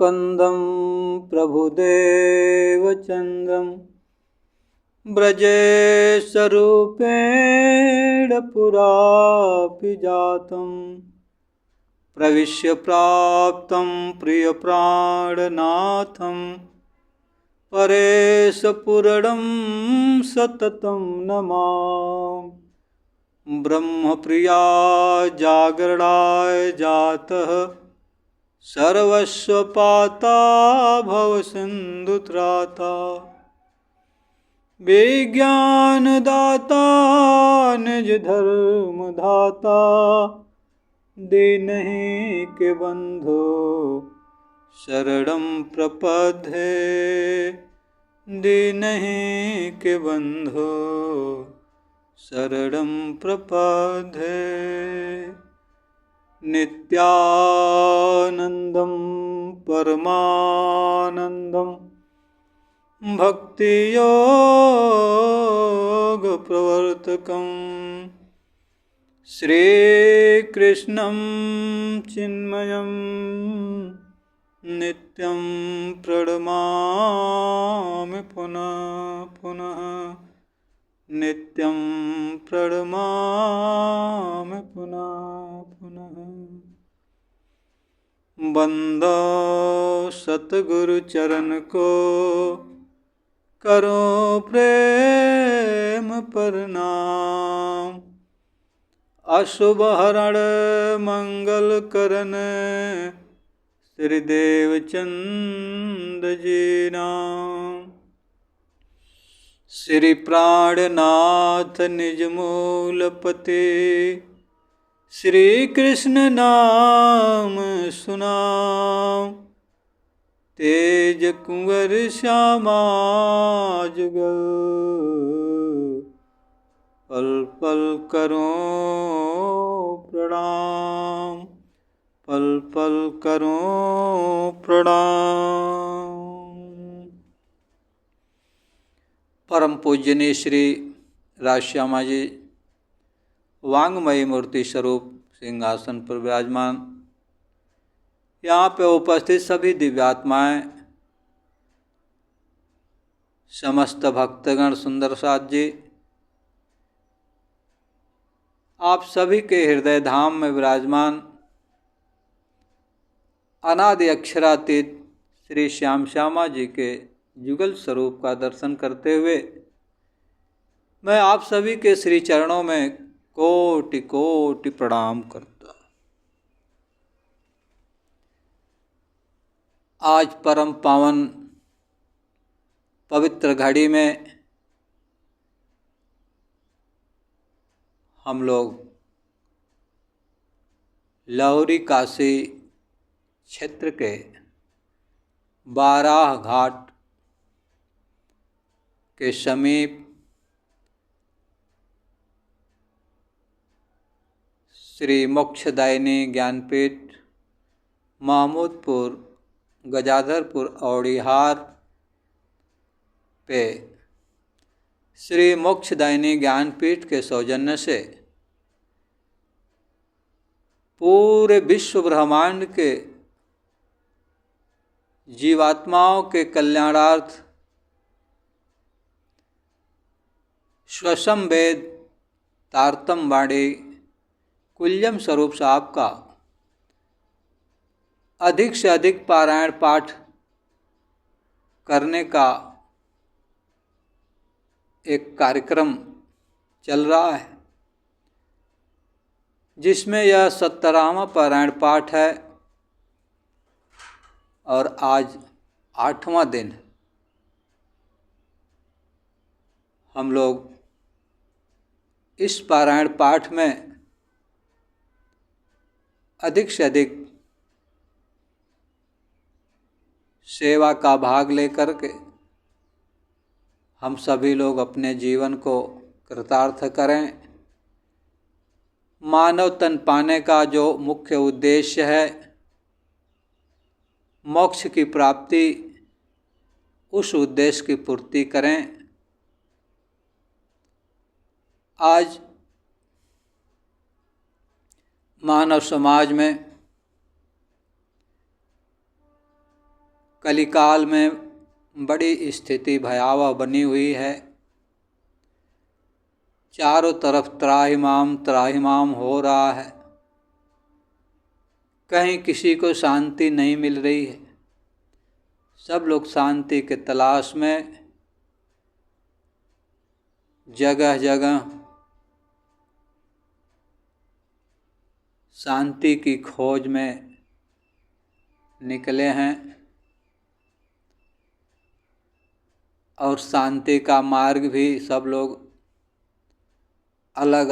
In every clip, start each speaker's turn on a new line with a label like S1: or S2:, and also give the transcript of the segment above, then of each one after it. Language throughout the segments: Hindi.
S1: मुकन्दं प्रभुदेवचन्द्रं ब्रजेशरूपेण पुरापि जातं प्रविश्य प्राप्तं प्रियप्राणनाथं परेशपुरणं सततं नमामि। ब्रह्मप्रिया जागरणाय जातः सर्वस्वपाता भवसिन्धुत्राता विज्ञानदाता निजधर्मधाता दीनहि के बन्धो शरणं प्रपद्ये दीनहि के बन्धो शरणं प्रपद्ये। नित्यानन्दं परमानन्दं भक्तियोगप्रवर्तकं श्रीकृष्णं चिन्मयं नित्यं प्रणमामि पुनः पुनः नित्यं प्रणमामि पुनः पुनः। बंदो सतगुरु चरण को करो प्रेम प्रणाम अशुभ हरण मंगल करन श्रीदेव चंद जी नाम। श्री प्राणनाथ निज मूलपति श्री कृष्ण नाम सुनाम तेज कुंवर श्यामा जुगल पल पल करो प्रणाम पल पल करो प्रणाम। परम पूजनीय श्री राजश्यामा जी वांगमयी मूर्ति स्वरूप सिंहासन पर विराजमान, यहाँ पे उपस्थित सभी दिव्यात्माएं, समस्त भक्तगण, सुंदर साथ जी, आप सभी के हृदय धाम में विराजमान अनादि अक्षरातीत श्री श्याम श्यामा जी के जुगल स्वरूप का दर्शन करते हुए मैं आप सभी के श्री चरणों में कोटि कोटि प्रणाम करता। आज परम पावन पवित्र घड़ी में हम लोग लाहुरी काशी क्षेत्र के बाराह घाट के समीप श्री मोक्षदायिनी ज्ञानपीठ महमूदपुर गजाधरपुर औड़िहार पे श्री मोक्षदायिनी ज्ञानपीठ के सौजन्य से पूरे विश्व ब्रह्मांड के जीवात्माओं के कल्याणार्थ स्वसम वेद तारतम वाणी कुल्यम स्वरूप साहब का अधिक से अधिक पारायण पाठ करने का एक कार्यक्रम चल रहा है, जिसमें यह 17वां पारायण पाठ है और आज 8वां दिन है। हम लोग इस पारायण पाठ में अधिक से अधिक सेवा का भाग लेकर के हम सभी लोग अपने जीवन को कृतार्थ करें। मानव तन पाने का जो मुख्य उद्देश्य है, मोक्ष की प्राप्ति, उस उद्देश्य की पूर्ति करें। आज मानव समाज में कलिकाल में बड़ी स्थिति भयावह बनी हुई है। चारों तरफ त्राहिमाम हो रहा है। कहीं किसी को शांति नहीं मिल रही है। सब लोग शांति के तलाश में जगह जगह शांति की खोज में निकले हैं और शांति का मार्ग भी सब लोग अलग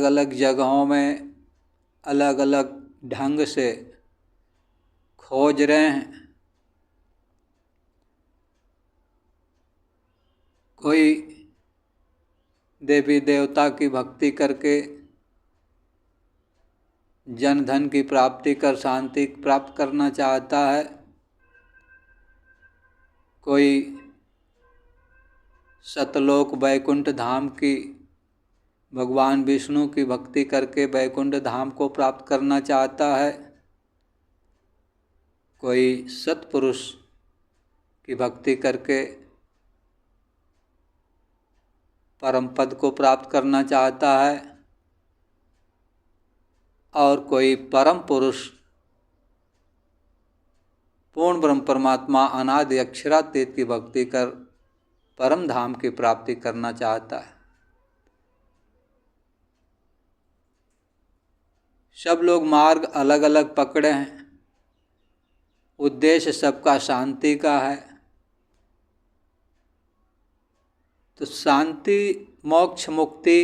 S1: अलग जगहों में अलग अलग ढंग से खोज रहे हैं। कोई देवी देवता की भक्ति करके जन धन की प्राप्ति कर शांति प्राप्त करना चाहता है। कोई सतलोक वैकुंठ धाम की भगवान विष्णु की भक्ति करके वैकुंठ धाम को प्राप्त करना चाहता है। कोई सत्पुरुष की भक्ति करके परम पद को प्राप्त करना चाहता है और कोई परम पुरुष पूर्ण ब्रह्म परमात्मा अनादि अक्षरातीत की भक्ति कर परम धाम की प्राप्ति करना चाहता है। सब लोग मार्ग अलग अलग पकड़े हैं। उद्देश्य सबका शांति का है। तो शांति मोक्ष मुक्ति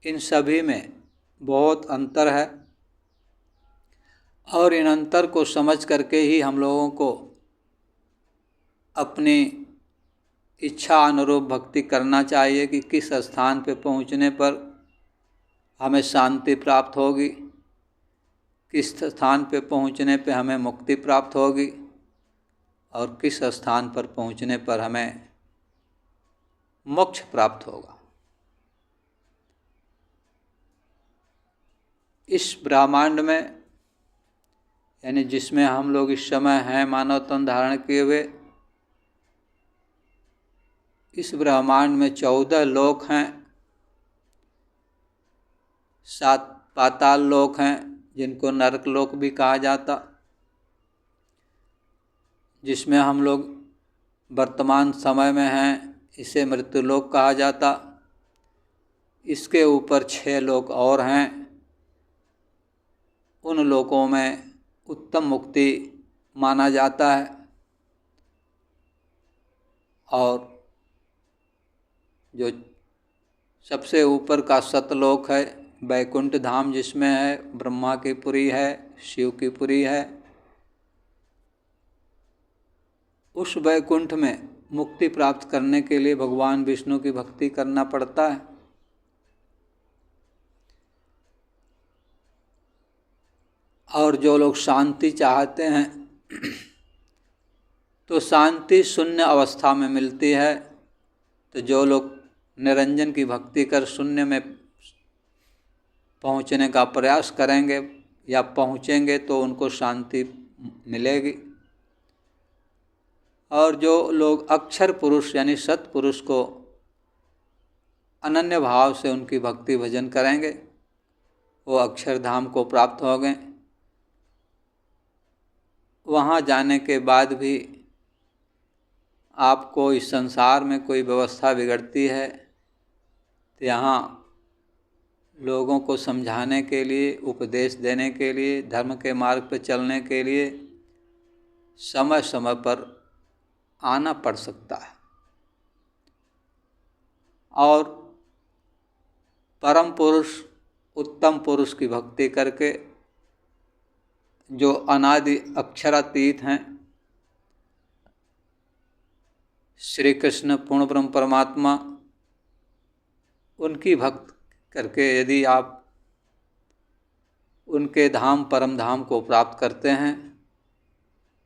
S1: इन सभी में बहुत अंतर है और इन अंतर को समझ करके ही हम लोगों को अपनी इच्छा अनुरूप भक्ति करना चाहिए कि किस स्थान पे पहुँचने पर हमें शांति प्राप्त होगी, किस स्थान पे पहुँचने पे हमें मुक्ति प्राप्त होगी और किस स्थान पर पहुँचने पर हमें मोक्ष प्राप्त होगा। इस ब्रह्मांड में यानी जिसमें हम लोग इस समय हैं मानव तन धारण किए हुए, इस ब्रह्मांड में 14 लोक हैं, 7 पाताल लोक हैं जिनको नरक लोक भी कहा जाता, जिसमें हम लोग वर्तमान समय में हैं, इसे मृत्यु लोक कहा जाता। इसके ऊपर 6 लोक और हैं। उन लोकों में उत्तम मुक्ति माना जाता है और जो सबसे ऊपर का सतलोक है वैकुंठ धाम, जिसमें है ब्रह्मा की पुरी है, शिव की पुरी है, उस वैकुंठ में मुक्ति प्राप्त करने के लिए भगवान विष्णु की भक्ति करना पड़ता है। और जो लोग शांति चाहते हैं तो शांति शून्य अवस्था में मिलती है। तो जो लोग निरंजन की भक्ति कर शून्य में पहुँचने का प्रयास करेंगे या पहुँचेंगे तो उनको शांति मिलेगी। और जो लोग अक्षर पुरुष यानी सत्पुरुष को अनन्य भाव से उनकी भक्ति भजन करेंगे वो अक्षरधाम को प्राप्त हो गए। वहाँ जाने के बाद भी आपको इस संसार में कोई व्यवस्था बिगड़ती है तो यहाँ लोगों को समझाने के लिए, उपदेश देने के लिए, धर्म के मार्ग पर चलने के लिए समय समय पर आना पड़ सकता है। और परम पुरुष, उत्तम पुरुष की भक्ति करके जो अनादि अक्षरातीत हैं, श्री कृष्ण पूर्ण ब्रह्म परमात्मा, उनकी भक्त करके यदि आप उनके धाम परम धाम को प्राप्त करते हैं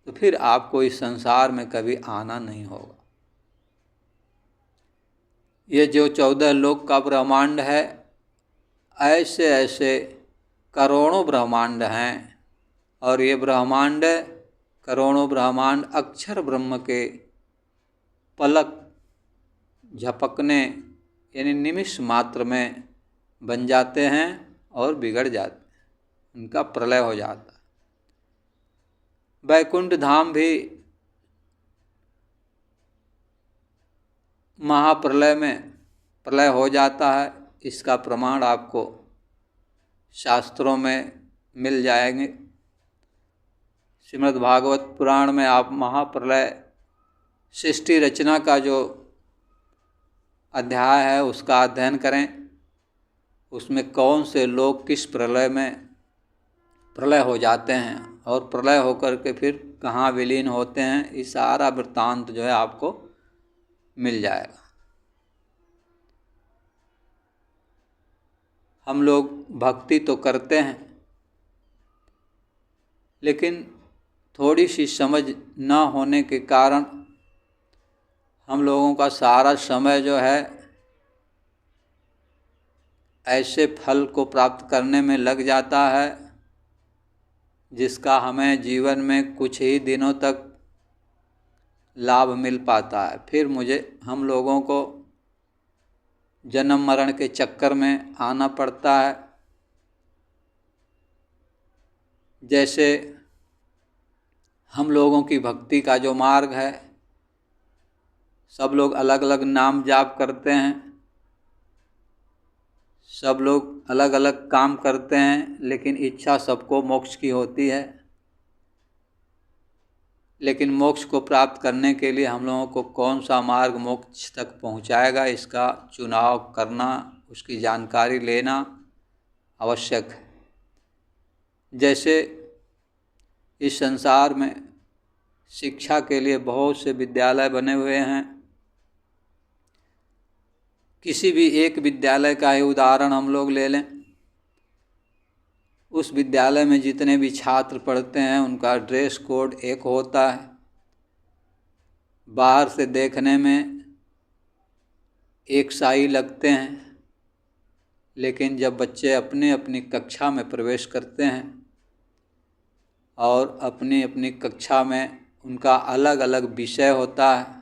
S1: तो फिर आपको इस संसार में कभी आना नहीं होगा। ये जो 14 लोक का ब्रह्मांड है, ऐसे ऐसे करोड़ों ब्रह्मांड हैं और ये ब्रह्मांड करोड़ों ब्रह्मांड अक्षर ब्रह्म के पलक झपकने यानी निमिष मात्र में बन जाते हैं और बिगड़ जाते हैं, उनका प्रलय हो जाता है। वैकुंठ धाम भी महाप्रलय में प्रलय हो जाता है। इसका प्रमाण आपको शास्त्रों में मिल जाएंगे। श्रीमद् भागवत पुराण में आप महाप्रलय सृष्टि रचना का जो अध्याय है उसका अध्ययन करें। उसमें कौन से लोग किस प्रलय में प्रलय हो जाते हैं और प्रलय होकर के फिर कहाँ विलीन होते हैं, ये सारा वृत्तांत जो है आपको मिल जाएगा। हम लोग भक्ति तो करते हैं, लेकिन थोड़ी सी समझ न होने के कारण हम लोगों का सारा समय जो है ऐसे फल को प्राप्त करने में लग जाता है जिसका हमें जीवन में कुछ ही दिनों तक लाभ मिल पाता है। फिर हम लोगों को जन्म मरण के चक्कर में आना पड़ता है। जैसे हम लोगों की भक्ति का जो मार्ग है, सब लोग अलग अलग नाम जाप करते हैं, सब लोग अलग अलग काम करते हैं, लेकिन इच्छा सबको मोक्ष की होती है। लेकिन मोक्ष को प्राप्त करने के लिए हम लोगों को कौन सा मार्ग मोक्ष तक पहुंचाएगा, इसका चुनाव करना, उसकी जानकारी लेना आवश्यक है। जैसे इस संसार में शिक्षा के लिए बहुत से विद्यालय बने हुए हैं। किसी भी एक विद्यालय का ही उदाहरण हम लोग ले लें। उस विद्यालय में जितने भी छात्र पढ़ते हैं उनका ड्रेस कोड एक होता है। बाहर से देखने में एक सा ही लगते हैं, लेकिन जब बच्चे अपनी अपनी कक्षा में प्रवेश करते हैं और अपनी अपनी कक्षा में उनका अलग अलग विषय होता है,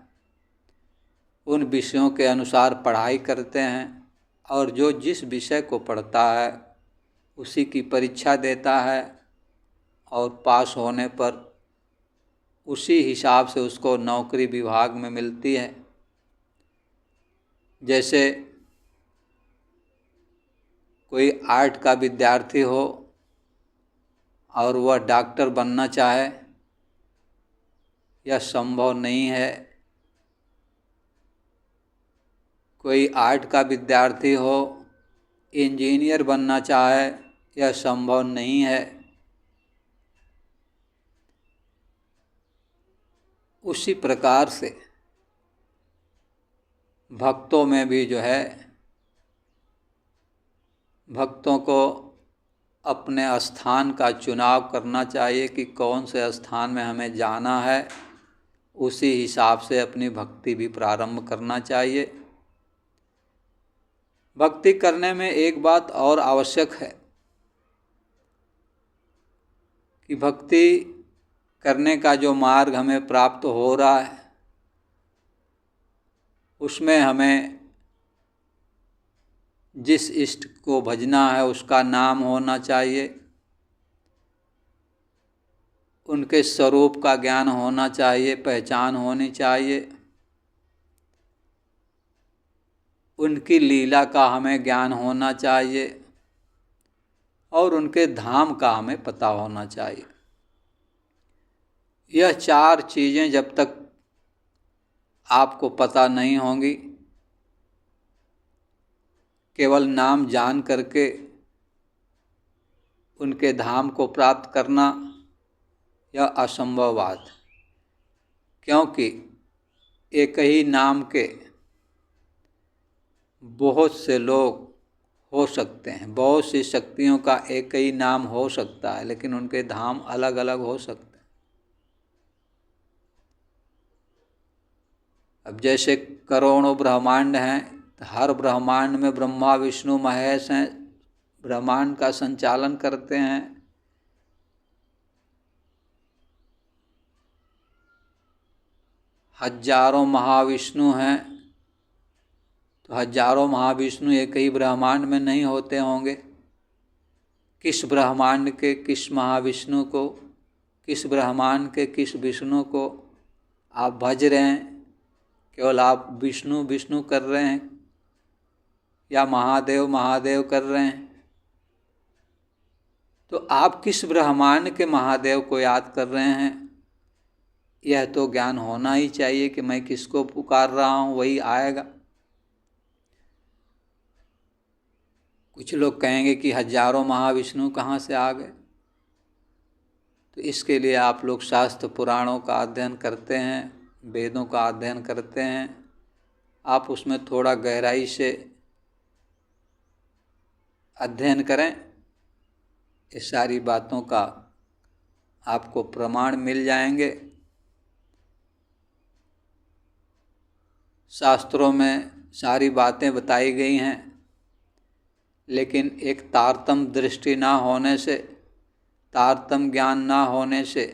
S1: उन विषयों के अनुसार पढ़ाई करते हैं और जो जिस विषय को पढ़ता है उसी की परीक्षा देता है और पास होने पर उसी हिसाब से उसको नौकरी विभाग में मिलती है। जैसे कोई आर्ट का विद्यार्थी हो और वह डॉक्टर बनना चाहे, यह संभव नहीं है। कोई आर्ट का विद्यार्थी हो इंजीनियर बनना चाहे, यह संभव नहीं है। उसी प्रकार से भक्तों में भी जो है, भक्तों को अपने स्थान का चुनाव करना चाहिए कि कौन से स्थान में हमें जाना है, उसी हिसाब से अपनी भक्ति भी प्रारंभ करना चाहिए। भक्ति करने में एक बात और आवश्यक है कि भक्ति करने का जो मार्ग हमें प्राप्त हो रहा है उसमें हमें जिस इष्ट को भजना है उसका नाम होना चाहिए, उनके स्वरूप का ज्ञान होना चाहिए, पहचान होनी चाहिए, उनकी लीला का हमें ज्ञान होना चाहिए और उनके धाम का हमें पता होना चाहिए। यह चार चीज़ें जब तक आपको पता नहीं होंगी, केवल नाम जान करके उनके धाम को प्राप्त करना यह असंभव बात है। क्योंकि एक ही नाम के बहुत से लोग हो सकते हैं, बहुत सी शक्तियों का एक ही नाम हो सकता है, लेकिन उनके धाम अलग अलग हो सकते हैं। अब जैसे करोड़ों ब्रह्मांड हैं, तो हर ब्रह्मांड में ब्रह्मा विष्णु महेश हैं, ब्रह्मांड का संचालन करते हैं। हजारों महाविष्णु हैं, तो हजारों महाविष्णु एक ही ब्रह्मांड में नहीं होते होंगे। किस ब्रह्मांड के किस महाविष्णु को, किस ब्रह्मांड के किस विष्णु को आप भज रहे हैं? केवल आप विष्णु विष्णु कर रहे हैं या महादेव महादेव कर रहे हैं? तो आप किस ब्रह्मांड के महादेव को याद कर रहे हैं, यह तो ज्ञान होना ही चाहिए कि मैं किसको पुकार रहा हूँ, वही आएगा। कुछ लोग कहेंगे कि हजारों महाविष्णु कहाँ से आ गए? तो इसके लिए आप लोग शास्त्र पुराणों का अध्ययन करते हैं, वेदों का अध्ययन करते हैं, आप उसमें थोड़ा गहराई से अध्ययन करें, ये सारी बातों का आपको प्रमाण मिल जाएंगे। शास्त्रों में सारी बातें बताई गई हैं, लेकिन एक तारतम्य दृष्टि ना होने से, तारतम्य ज्ञान ना होने से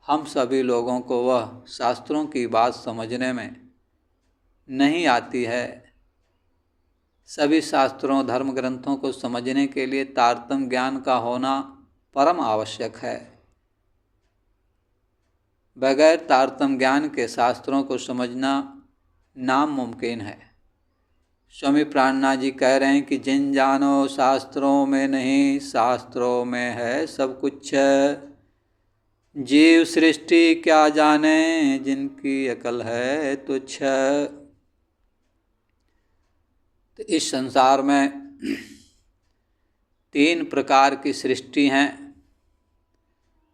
S1: हम सभी लोगों को वह शास्त्रों की बात समझने में नहीं आती है। सभी शास्त्रों धर्म ग्रंथों को समझने के लिए तारतम्य ज्ञान का होना परम आवश्यक है। बगैर तारतम्य ज्ञान के शास्त्रों को समझना नामुमकिन है। स्वामी प्राणनाथ जी कह रहे हैं कि जिन जानो शास्त्रों में नहीं, शास्त्रों में है सब कुछ। जीव सृष्टि क्या जाने, जिनकी अकल है तुच्छ। तो इस संसार में 3 प्रकार की सृष्टि हैं,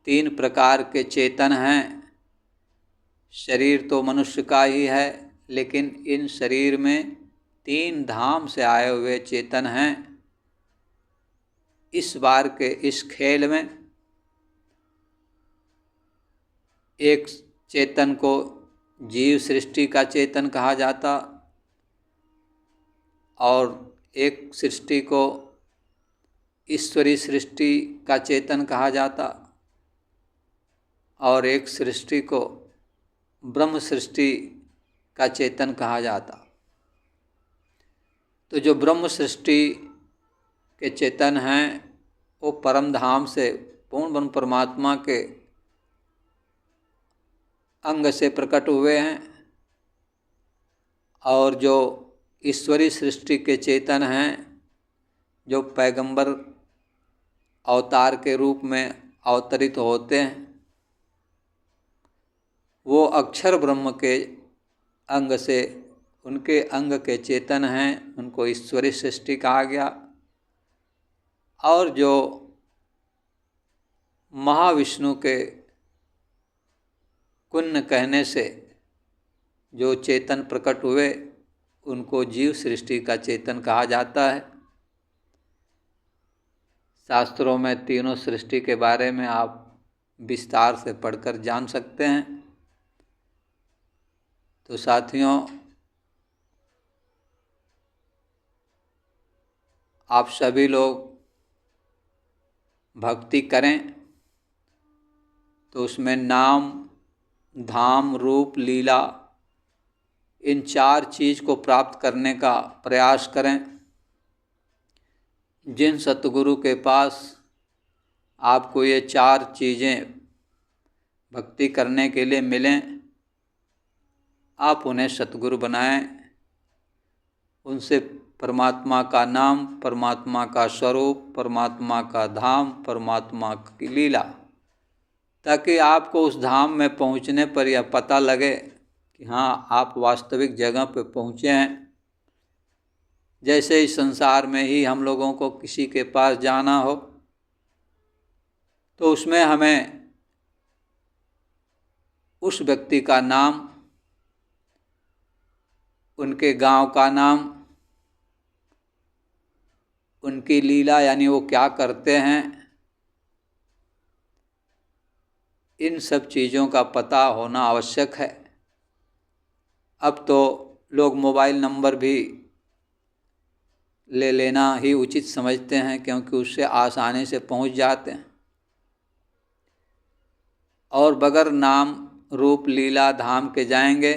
S1: 3 प्रकार के चेतन हैं। शरीर तो मनुष्य का ही है, लेकिन इन शरीर में 3 धाम से आए हुए चेतन हैं। इस बार के इस खेल में एक चेतन को जीव सृष्टि का चेतन कहा जाता, और एक सृष्टि को ईश्वरी सृष्टि का चेतन कहा जाता, और एक सृष्टि को ब्रह्म सृष्टि का चेतन कहा जाता। तो जो ब्रह्म सृष्टि के चेतन हैं वो परम धाम से पूर्ण ब्रह्म परमात्मा के अंग से प्रकट हुए हैं, और जो ईश्वरी सृष्टि के चेतन हैं, जो पैगंबर अवतार के रूप में अवतरित होते हैं, वो अक्षर ब्रह्म के अंग से, उनके अंग के चेतन हैं, उनको ईश्वरी सृष्टि कहा गया। और जो महाविष्णु के कुन्न कहने से जो चेतन प्रकट हुए, उनको जीव सृष्टि का चेतन कहा जाता है। शास्त्रों में तीनों सृष्टि के बारे में आप विस्तार से पढ़कर जान सकते हैं। तो साथियों, आप सभी लोग भक्ति करें तो उसमें नाम, धाम, रूप, लीला, इन 4 चीज़ को प्राप्त करने का प्रयास करें। जिन सतगुरु के पास आपको ये 4 चीज़ें भक्ति करने के लिए मिलें, आप उन्हें सतगुरु बनाएं। उनसे परमात्मा का नाम, परमात्मा का स्वरूप, परमात्मा का धाम, परमात्मा की लीला, ताकि आपको उस धाम में पहुंचने पर यह पता लगे कि हाँ, आप वास्तविक जगह पर पहुँचे हैं। जैसे इस संसार में ही हम लोगों को किसी के पास जाना हो तो उसमें हमें उस व्यक्ति का नाम, उनके गांव का नाम, उनकी लीला यानी वो क्या करते हैं, इन सब चीज़ों का पता होना आवश्यक है। अब तो लोग मोबाइल नंबर भी ले लेना ही उचित समझते हैं, क्योंकि उससे आसानी से पहुंच जाते हैं। और बगैर नाम रूप लीला धाम के जाएंगे,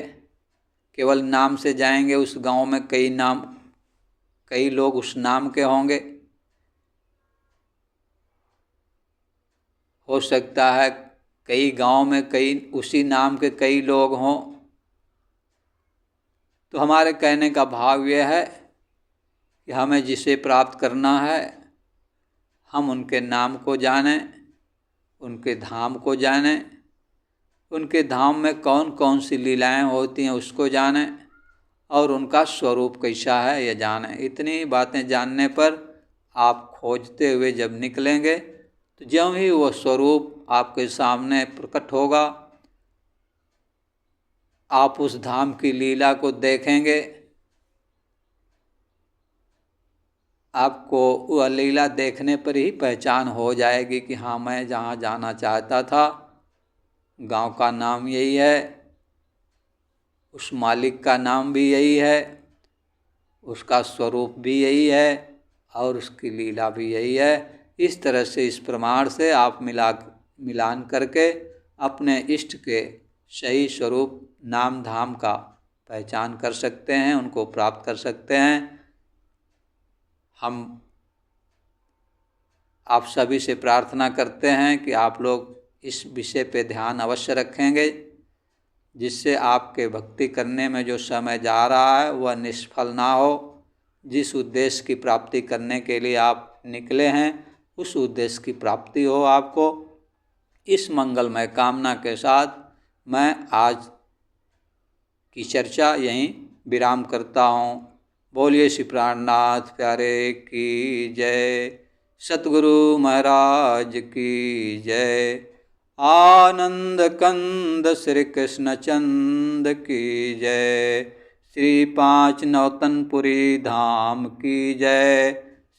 S1: केवल नाम से जाएंगे, उस गांव में कई लोग उस नाम के होंगे। हो सकता है कई गांव में कई उसी नाम के कई लोग हों। तो हमारे कहने का भाव यह है कि हमें जिसे प्राप्त करना है, हम उनके नाम को जानें, उनके धाम को जानें, उनके धाम में कौन कौन सी लीलाएं होती हैं उसको जानें, और उनका स्वरूप कैसा है यह जानें। इतनी बातें जानने पर आप खोजते हुए जब निकलेंगे तो ज्यों ही वह स्वरूप आपके सामने प्रकट होगा, आप उस धाम की लीला को देखेंगे। आपको वह लीला देखने पर ही पहचान हो जाएगी कि हाँ, मैं जहाँ जाना चाहता था गांव का नाम यही है, उस मालिक का नाम भी यही है, उसका स्वरूप भी यही है और उसकी लीला भी यही है। इस तरह से इस प्रमाण से आप मिलान करके अपने इष्ट के सही स्वरूप नाम धाम का पहचान कर सकते हैं, उनको प्राप्त कर सकते हैं। हम आप सभी से प्रार्थना करते हैं कि आप लोग इस विषय पे ध्यान अवश्य रखेंगे, जिससे आपके भक्ति करने में जो समय जा रहा है वह निष्फल ना हो। जिस उद्देश्य की प्राप्ति करने के लिए आप निकले हैं उस उद्देश्य की प्राप्ति हो आपको। इस मंगलमय कामना के साथ मैं आज की चर्चा यहीं विराम करता हूँ। बोलिए श्री प्राणनाथ प्यारे की जय, सतगुरु महाराज की जय, आनंद कंद श्री कृष्ण चंद की जय, श्री 5 नौतनपुरी धाम की जय,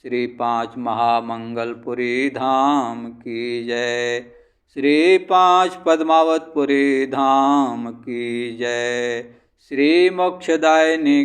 S1: श्री 5 महामंगलपुरी धाम की जय, श्री 5 पद्मावतपुरी धाम की जय, श्री मोक्षदायिनी